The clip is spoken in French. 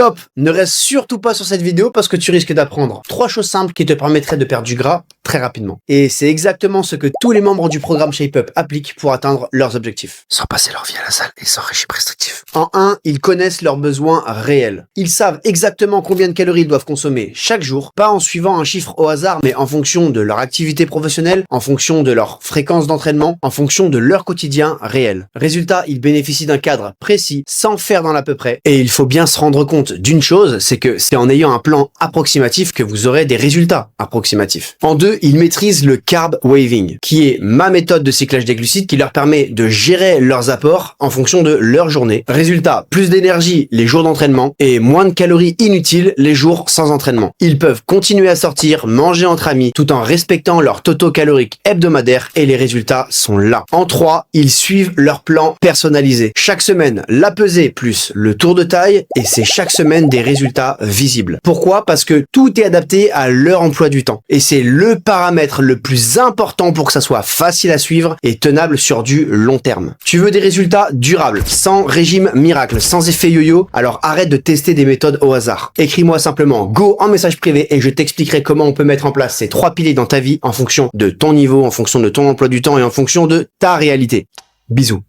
Top! Ne reste surtout pas sur cette vidéo parce que tu risques d'apprendre 3 choses simples qui te permettraient de perdre du gras très rapidement. Et c'est exactement ce que tous les membres du programme Shape Up appliquent pour atteindre leurs objectifs. Sans passer leur vie à la salle et sans régime restrictif. En 1, ils connaissent leurs besoins réels. Ils savent exactement combien de calories ils doivent consommer chaque jour, pas en suivant un chiffre au hasard, mais en fonction de leur activité professionnelle, en fonction de leur fréquence d'entraînement, en fonction de leur quotidien réel. Résultat, ils bénéficient d'un cadre précis, sans faire dans l'à peu près. Et il faut bien se rendre compte d'une chose, c'est que c'est en ayant un plan approximatif que vous aurez des résultats approximatifs. En 2, ils maîtrisent le carb waving, qui est ma méthode de cyclage des glucides qui leur permet de gérer leurs apports en fonction de leur journée. Résultat, plus d'énergie les jours d'entraînement et moins de calories inutiles les jours sans entraînement. Ils peuvent continuer à sortir, manger entre amis, tout en respectant leur taux calorique hebdomadaire et les résultats sont là. En 3, ils suivent leur plan personnalisé. Chaque semaine, la pesée plus le tour de taille et c'est chaque semaine des résultats visibles. Pourquoi? Parce que tout est adapté à leur emploi du temps. Et c'est le paramètre le plus important pour que ça soit facile à suivre et tenable sur du long terme. Tu veux des résultats durables, sans régime miracle, sans effet yo-yo, alors arrête de tester des méthodes au hasard. Écris-moi simplement go en message privé et je t'expliquerai comment on peut mettre en place ces 3 piliers dans ta vie en fonction de ton niveau, en fonction de ton emploi du temps et en fonction de ta réalité. Bisous.